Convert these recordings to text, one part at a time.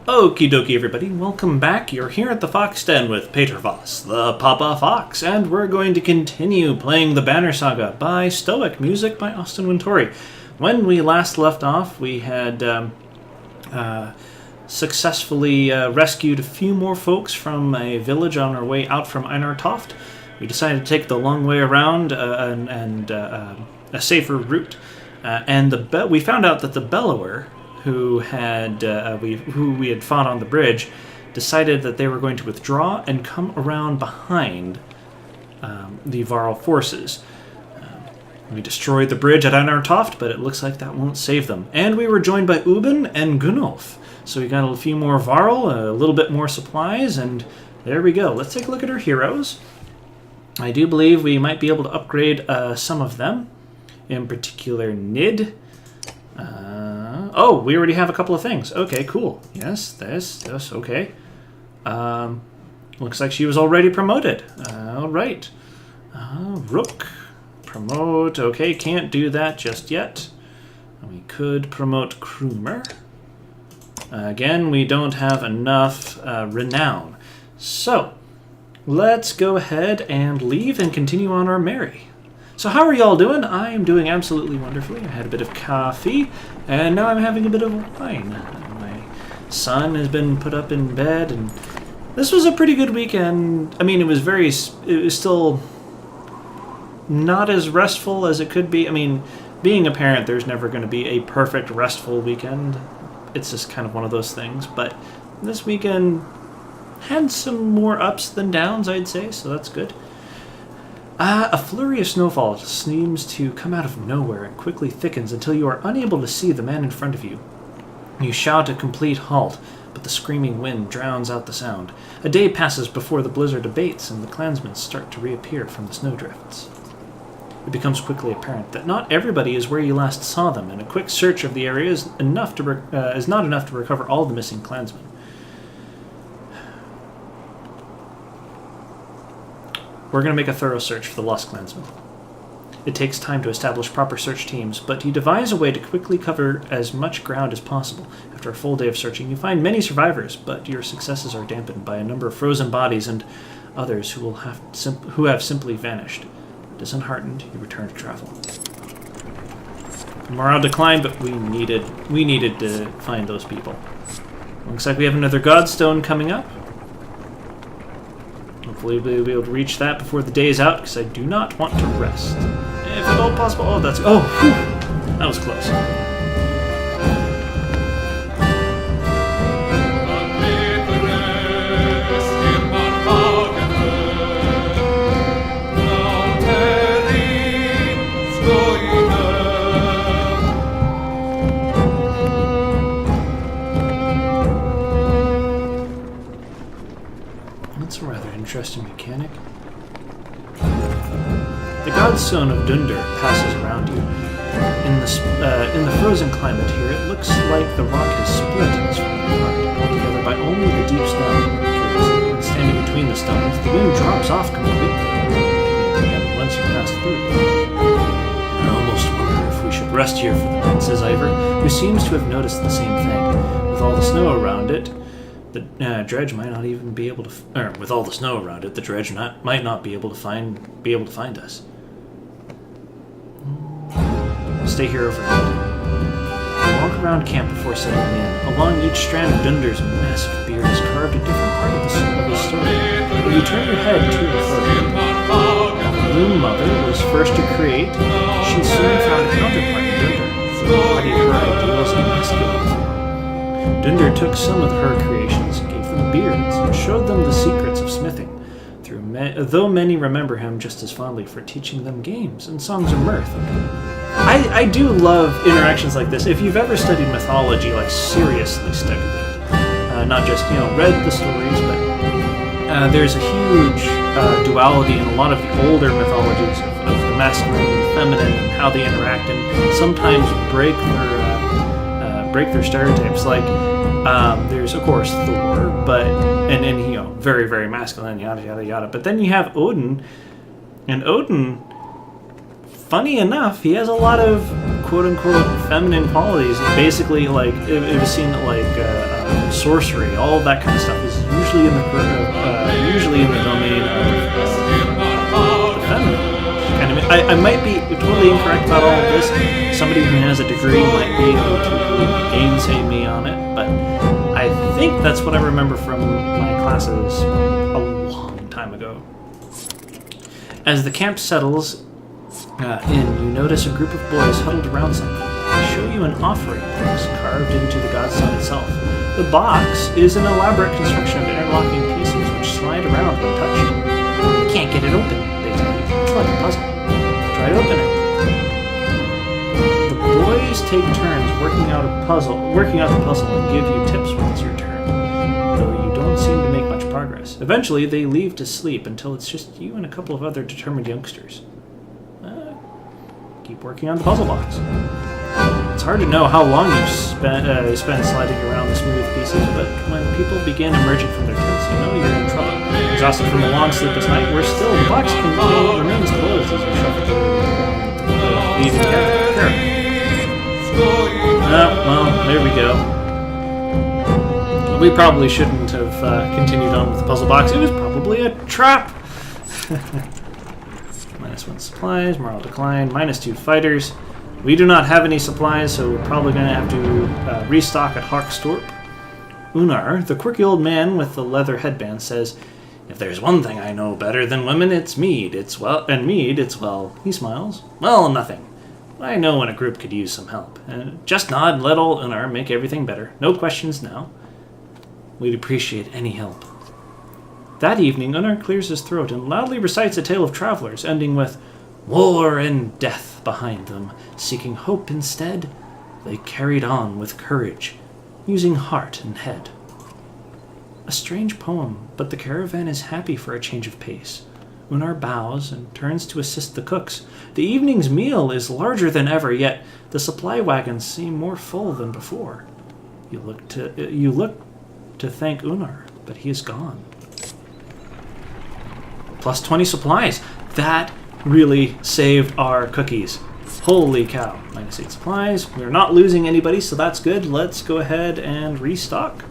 Okie dokie, everybody. Welcome back. You're here at the Fox Den with Pater Voss, the Papa Fox, and we're going to continue playing the Banner Saga by Stoic, music by Austin Wintory. When we last left off, we had successfully rescued a few more folks from a village on our way out from Einar Toft. We decided to take the long way around and a safer route, and we found out that the Bellower, who we had fought on the bridge, decided that they were going to withdraw and come around behind the Varl forces. We destroyed the bridge at Einar Toft, but it looks like that won't save them. And we were joined by Ubin and Gunnulf. So we got a few more Varl, a little bit more supplies, and there we go. Let's take a look at our heroes. I do believe we might be able to upgrade some of them, in particular Nid. Oh, we already have a couple of things. Okay, cool. Yes, this, okay. Looks like she was already promoted. All right. Rook, promote. Okay, can't do that just yet. We could promote Krumer. Again, we don't have enough renown. So, let's go ahead and leave and continue on our merry. So how are y'all doing? I am doing absolutely wonderfully. I had a bit of coffee, and now I'm having a bit of wine. My son has been put up in bed, and this was a pretty good weekend. I mean, it was still not as restful as it could be. I mean, being a parent, there's never going to be a perfect restful weekend. It's just kind of one of those things. But this weekend had some more ups than downs, I'd say, so that's good. A flurry of snowfall seems to come out of nowhere and quickly thickens until you are unable to see the man in front of you. You shout a complete halt, but the screaming wind drowns out the sound. A day passes before the blizzard abates and the clansmen start to reappear from the snowdrifts. It becomes quickly apparent that not everybody is where you last saw them, and a quick search of the area is not enough to recover all the missing clansmen. We're going to make a thorough search for the lost clansmen. It takes time to establish proper search teams, but you devise a way to quickly cover as much ground as possible. After a full day of searching, you find many survivors, but your successes are dampened by a number of frozen bodies and others who have simply vanished. Disheartened, you return to travel. Morale declined, but we needed to find those people. Looks like we have another Godstone coming up. Hopefully we'll be able to reach that before the day is out, because I do not want to rest. If at all possible. Oh, that's... Oh, whew, that was close. That's a rather interesting mechanic. The Godstone of Dunder passes around you. In the frozen climate here, it looks like the rock has split and is falling apart, held together by only the deep snow. Curiously, standing between the stones, the wind drops off completely, and once you pass through. I almost wonder if we should rest here for the night, says Ivor, who seems to have noticed the same thing. With all the snow around it, the dredge might not even be able to. With all the snow around it, the dredge might not be able to find us. Stay here overnight. Walk around camp before settling in. Along each strand of Dunder's massive beard is carved a different part of the story. When you turn your head to and fro, the Loom Mother was first to create. She soon found a counterpart in Dunder, embodied her ideals in masculine form. Dunder took some of her creations, gave them beards, and showed them the secrets of smithing, though many remember him just as fondly for teaching them games and songs of mirth. I do love interactions like this. If you've ever studied mythology, like seriously studied it, not just, read the stories, but there's a huge duality in a lot of the older mythologies of the masculine and the feminine and how they interact and sometimes break their stereotypes. Like, there's, of course, Thor, but and very, very masculine, yada, yada, yada. But then you have Odin, and Odin, funny enough, he has a lot of quote-unquote feminine qualities. Basically, like, it was seen that, like, sorcery, all of that kind of stuff is usually in the domain of the feminine. I might be totally incorrect about all of this. Somebody who has a degree might be able to gainsay me on it, but I think that's what I remember from my classes a long time ago. As the camp settles in, you notice a group of boys huddled around something. They show you an offering box carved into the god sun itself. The box is an elaborate construction of interlocking pieces which slide around when touched. You can't get it open, they tell you. It's like a puzzle. Try to open it. The boys take turns working out the puzzle and give you tips when it's your turn, though you don't seem to make much progress. Eventually, they leave to sleep until it's just you and a couple of other determined youngsters. Keep working on the puzzle box. It's hard to know how long you've spent sliding around the smooth pieces, but when people begin emerging from their tents, you know you're in trouble. Exhausted from a long sleepless night, where still the box remains closed as you shuffle the leaving caravan. Well, there we go. We probably shouldn't have continued on with the puzzle box. It was probably a trap. -1 supplies, morale decline, -2 fighters. We do not have any supplies, so we're probably going to have to restock at Hawkstorp. Unar, the quirky old man with the leather headband, says, "If there's one thing I know better than women, it's mead. He smiles. Well, nothing. I know when a group could use some help. Just nod and let old Unar make everything better. No questions now. We'd appreciate any help." That evening, Unar clears his throat and loudly recites a tale of travelers, ending with, "War and death behind them, seeking hope instead. They carried on with courage, using heart and head." A strange poem, but the caravan is happy for a change of pace. Unar bows and turns to assist the cooks. The evening's meal is larger than ever, yet the supply wagons seem more full than before. You look to thank Unar, but he is gone. Plus 20 supplies. That really saved our cookies. Holy cow. -8 supplies. We're not losing anybody, so that's good. Let's go ahead and restock.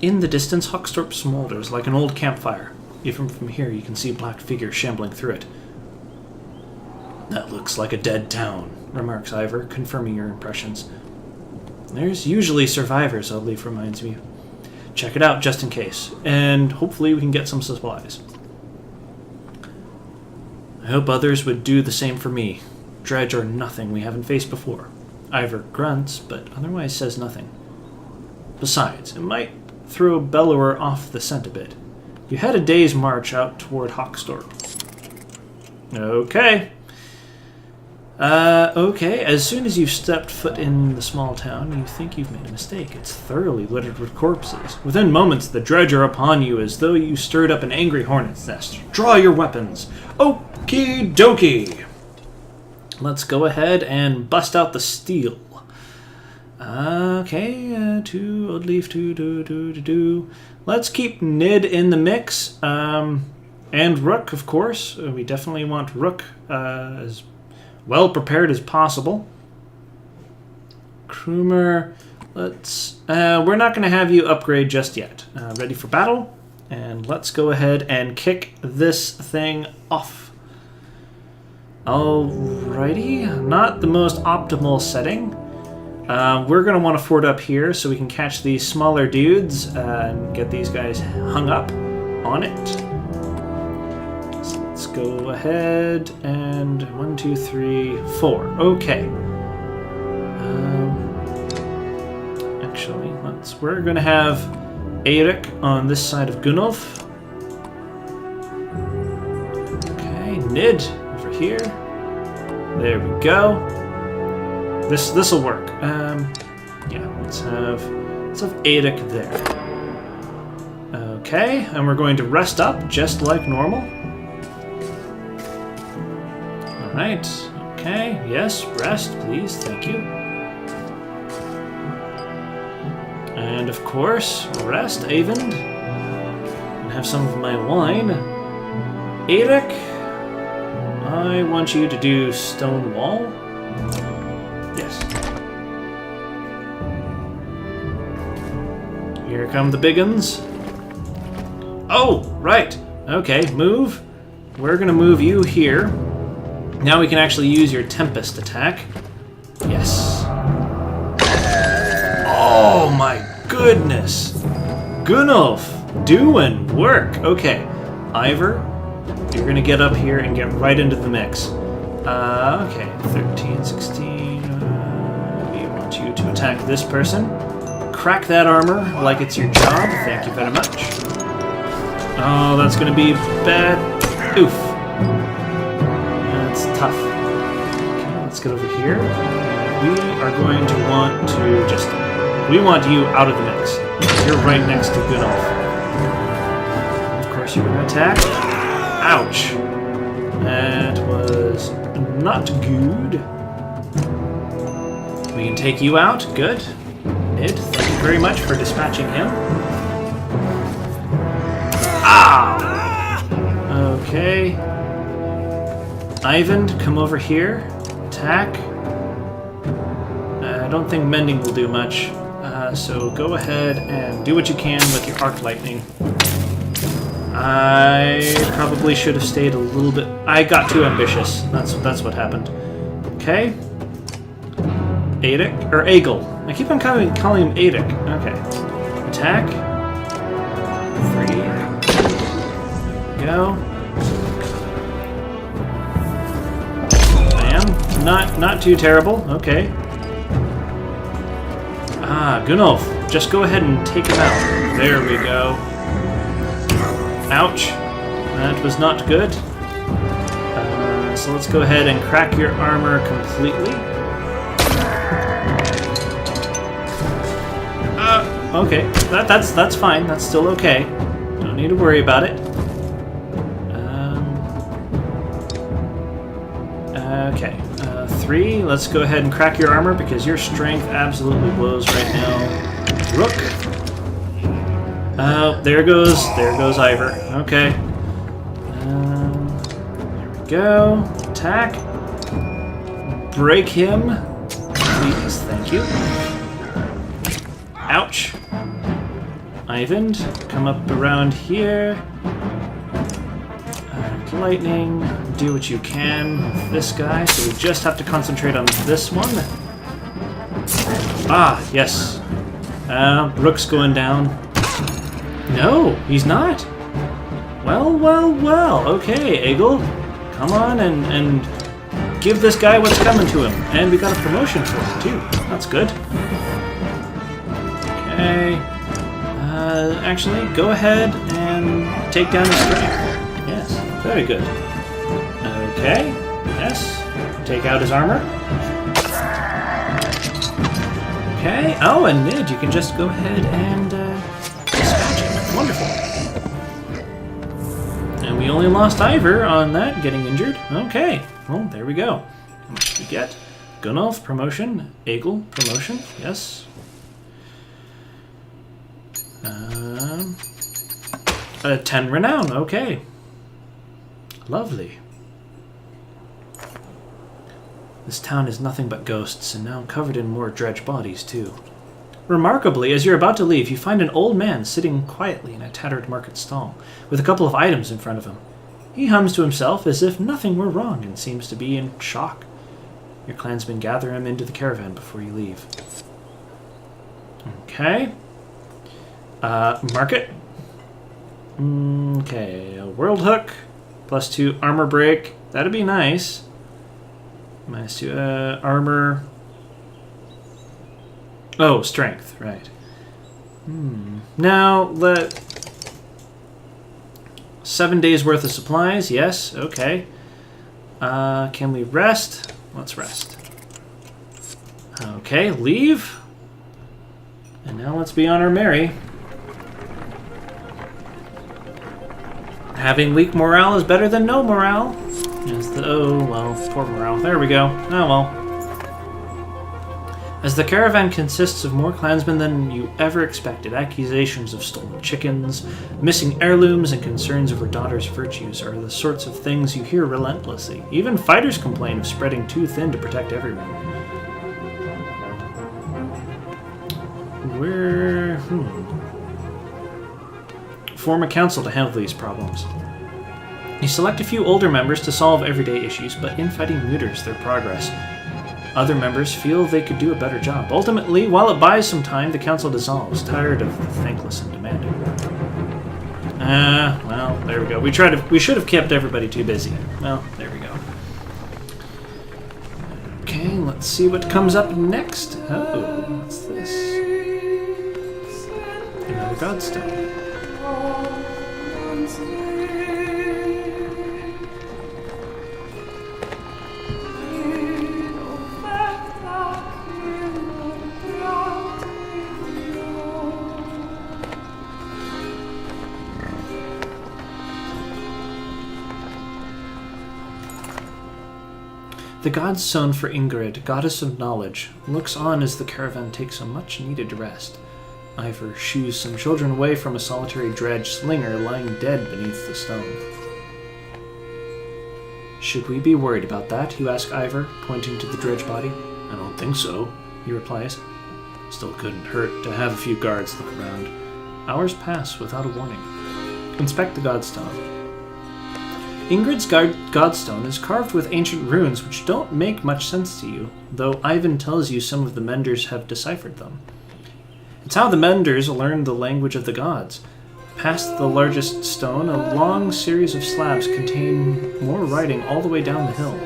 In the distance, Hawkstorp smolders like an old campfire. Even from here, you can see black figures shambling through it. "That looks like a dead town," remarks Ivor, confirming your impressions. "There's usually survivors," Oddleaf reminds me. "Check it out just in case, and hopefully we can get some supplies." "I hope others would do the same for me. Dredge or nothing we haven't faced before." Ivor grunts, but otherwise says nothing. "Besides, it might throw Bellower off the scent a bit. You had a day's march out toward Hawkstorp." Okay. Okay, as soon as you've stepped foot in the small town, you think you've made a mistake. It's thoroughly littered with corpses. Within moments, the Dredge are upon you as though you stirred up an angry hornet's nest. Draw your weapons. Okie dokie. Let's go ahead and bust out the steel. Okay, Oddleaf, Let's keep Nid in the mix, and Rook, of course. We definitely want Rook as well prepared as possible. Krumer, we're not going to have you upgrade just yet. Ready for battle? And let's go ahead and kick this thing off. Alrighty, not the most optimal setting. We're going to want to fort up here so we can catch these smaller dudes and get these guys hung up on it. So let's go ahead and 1, 2, 3, 4. Okay. Actually, we're going to have Eirik on this side of Gunnulf. Okay, Nid over here. There we go. This'll work. Yeah, let's have Eirik there. Okay, and we're going to rest up just like normal. All right. Okay. Yes, rest, please. Thank you. And of course, rest, Avend. And have some of my wine. Eirik, I want you to do stone wall. Yes. Here come the big uns. Oh, right. Okay, move. We're going to move you here. Now we can actually use your Tempest attack. Yes. Oh my goodness. Gunnulf, doing work. Okay, Ivor, you're going to get up here and get right into the mix. Okay, 13, 16. We want you to attack this person. Crack that armor like it's your job. Thank you very much. Oh, that's going to be bad. Oof. That's tough. Okay, let's get over here. We are going to want to just... We want you out of the mix. You're right next to Gunnulf. Of course, you're going to attack. Ouch. That was not good. We can take you out. Good. Nid, thank you very much for dispatching him. Ah! Okay. Ivan, come over here. Attack. I don't think mending will do much. So go ahead and do what you can with your arc lightning. I probably should have stayed a little bit... I got too ambitious. That's what happened. Okay. Adic? Or Aegel. I keep on calling him Adic. Okay. Attack. 3. Go. Bam. Not too terrible. Okay. Ah, Gunnulf. Just go ahead and take him out. There we go. Ouch. That was not good. So let's go ahead and crack your armor completely. Okay. That's fine. That's still okay. Don't need to worry about it. Okay. 3. Let's go ahead and crack your armor because your strength absolutely blows right now. Rook. There goes Ivor. Okay. There we go. Attack. Break him. Please, thank you. Ouch. Ivan, come up around here. Lightning. Do what you can with this guy. So we just have to concentrate on this one. Ah, yes. Rook's going down. No, he's not. Well. Okay, Aegel. Come on and give this guy what's coming to him. And we got a promotion for him, too. That's good. Okay. Actually, go ahead and take down his strength. Yes, very good. Okay. Yes. Take out his armor. Okay. Oh, and Nid, you can just go ahead and dispatch him. Wonderful. And we only lost Ivor on that, getting injured. Okay. Well, there we go. How much did we get? Gunnulf, promotion. Aegel, promotion. Yes. 10 renown. Okay. Lovely. This town is nothing but ghosts, and now covered in more Dredge bodies, too. Remarkably, as you're about to leave, you find an old man sitting quietly in a tattered market stall, with a couple of items in front of him. He hums to himself as if nothing were wrong and seems to be in shock. Your clansmen gather him into the caravan before you leave. Okay. Market. Okay, a world hook. +2 armor break. That'd be nice. -2 armor. Oh, strength, right. Now, 7 days worth of supplies, yes, okay. Can we rest? Let's rest. Okay, leave. And now let's be on our merry. Having weak morale is better than no morale. Oh, well, poor morale. There we go. Oh, well. As the caravan consists of more clansmen than you ever expected, accusations of stolen chickens, missing heirlooms, and concerns over daughters' virtues are the sorts of things you hear relentlessly. Even fighters complain of spreading too thin to protect everyone. form a council to handle these problems. You select a few older members to solve everyday issues, but infighting muters their progress. Other members feel they could do a better job. Ultimately, while it buys some time, the council dissolves, tired of the thankless and demanding. Well, there we go. We should have kept everybody too busy. Well, there we go. Okay, let's see what comes up next. Oh, what's this? Another godstone. The godstone for Ingrid, goddess of knowledge, looks on as the caravan takes a much-needed rest. Ivor shoos some children away from a solitary Dredge slinger lying dead beneath the stone. Should we be worried about that? You ask Ivor, pointing to the Dredge body. I don't think so, he replies. Still couldn't hurt to have a few guards look around. Hours pass without a warning. Inspect the godstone. Ingrid's godstone is carved with ancient runes which don't make much sense to you, though Ivan tells you some of the menders have deciphered them. It's how the menders learned the language of the gods. Past the largest stone, a long series of slabs contain more writing all the way down the hill.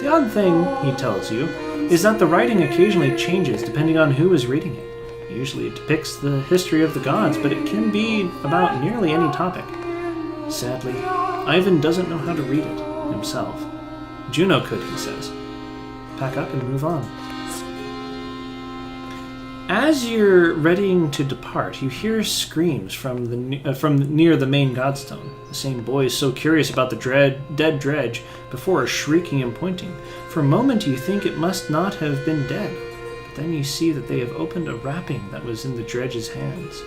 The odd thing, he tells you, is that the writing occasionally changes depending on who is reading it. Usually it depicts the history of the gods, but it can be about nearly any topic. Sadly, Ivan doesn't know how to read it himself. Juno could, he says. Pack up and move on. As you're readying to depart, you hear screams from near the main godstone. The same boys so curious about the dead Dredge before shrieking and pointing. For a moment you think it must not have been dead. But then you see that they have opened a wrapping that was in the Dredge's hands.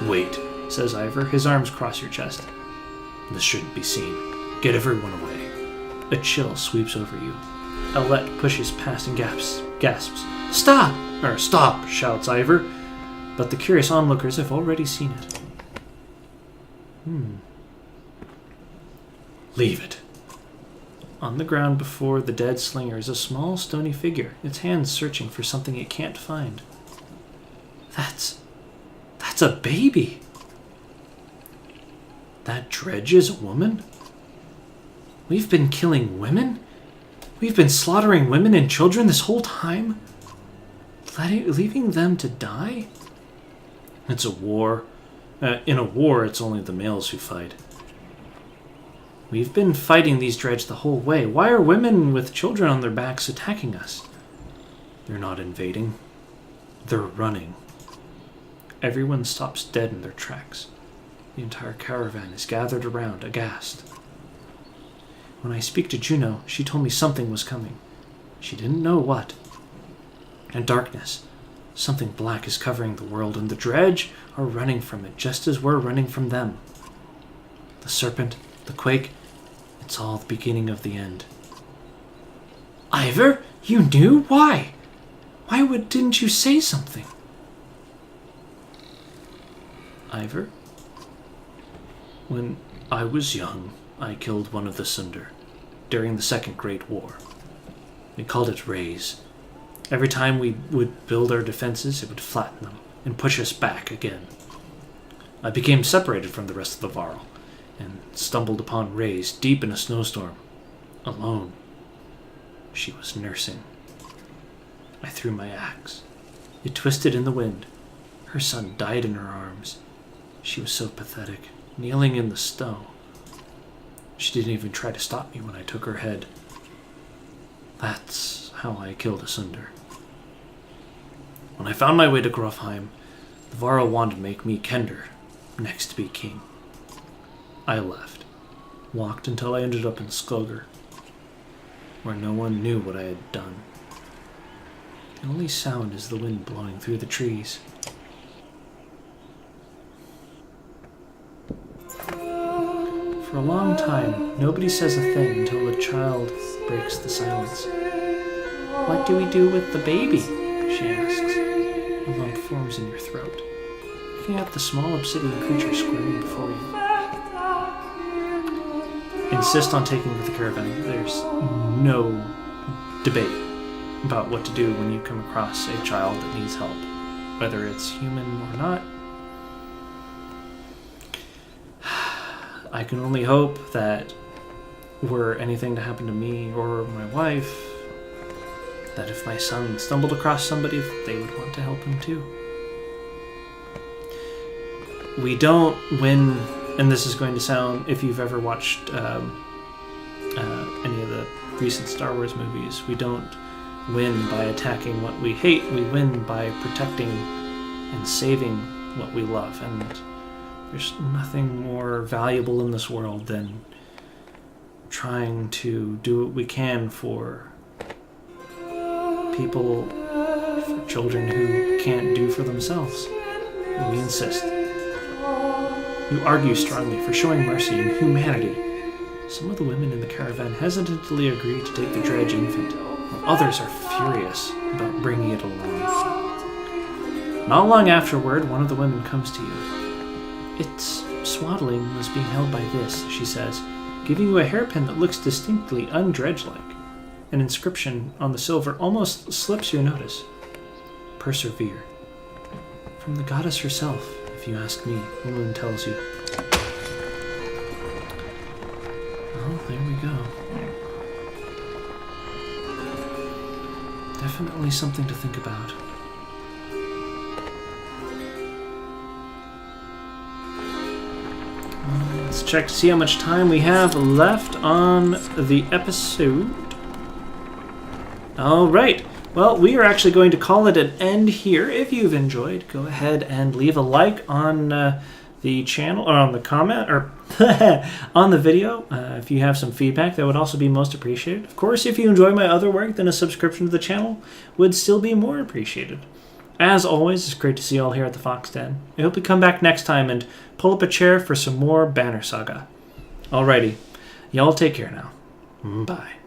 Wait, says Ivor, his arms cross your chest. This shouldn't be seen. Get everyone away. A chill sweeps over you. Owlette pushes past and gasps. Stop! Stop, shouts Ivor. But the curious onlookers have already seen it. Leave it. On the ground before the dead slinger is a small stony figure, its hands searching for something it can't find. That's a baby! That Dredge is a woman? We've been killing women? We've been slaughtering women and children this whole time? Leaving them to die? It's a war. In a war, it's only the males who fight. We've been fighting these Dredge the whole way. Why are women with children on their backs attacking us? They're not invading. They're running. Everyone stops dead in their tracks. The entire caravan is gathered around, aghast. When I speak to Juno, she told me something was coming. She didn't know what. And darkness. Something black is covering the world, and the Dredge are running from it, just as we're running from them. The serpent, the quake, it's all the beginning of the end. Ivor, you knew? Why? Didn't you say something? Ivor? When I was young, I killed one of the Sunder during the Second Great War. We called it Raise. Every time we would build our defenses, it would flatten them and push us back again. I became separated from the rest of the Varl and stumbled upon Raise deep in a snowstorm, alone. She was nursing. I threw my axe. It twisted in the wind. Her son died in her arms. She was so pathetic, kneeling in the snow. She didn't even try to stop me when I took her head. That's how I killed a Sunder. When I found my way to Grofheim, the Varl wanted to make me Kender, next to be king. I left, walked until I ended up in Skoger, where no one knew what I had done. The only sound is the wind blowing through the trees. For a long time, nobody says a thing until a child breaks the silence. What do we do with the baby? She asks. A lump forms in your throat. picking up the small obsidian creature squirming before you. Insist on taking with the caravan. There's no debate about what to do when you come across a child that needs help, whether it's human or not. I can only hope that were anything to happen to me or my wife, that if my son stumbled across somebody, they would want to help him too. We don't win, and this is going to sound, if you've ever watched any of the recent Star Wars movies, we don't win by attacking what we hate, we win by protecting and saving what we love, and there's nothing more valuable in this world than trying to do what we can for people, for children who can't do for themselves. We insist. You argue strongly for showing mercy and humanity. Some of the women in the caravan hesitantly agree to take the Dredge infant, while others are furious about bringing it along. Not long afterward, one of the women comes to you. Its swaddling was being held by this, she says, giving you a hairpin that looks distinctly un-Dredge-like. An inscription on the silver almost slips your notice. Persevere. From the goddess herself, if you ask me, the moon tells you. Well, there we go. Definitely something to think about. Let's check to see how much time we have left on the episode. Alright, well, we are actually going to call it an end here. If you've enjoyed, go ahead and leave a like on the channel, or on the comment, or on the video. If you have some feedback, that would also be most appreciated. Of course, if you enjoy my other work, then a subscription to the channel would still be more appreciated. As always, it's great to see you all here at the Fox Den. I hope you come back next time and pull up a chair for some more Banner Saga. Alrighty, y'all take care now. Bye.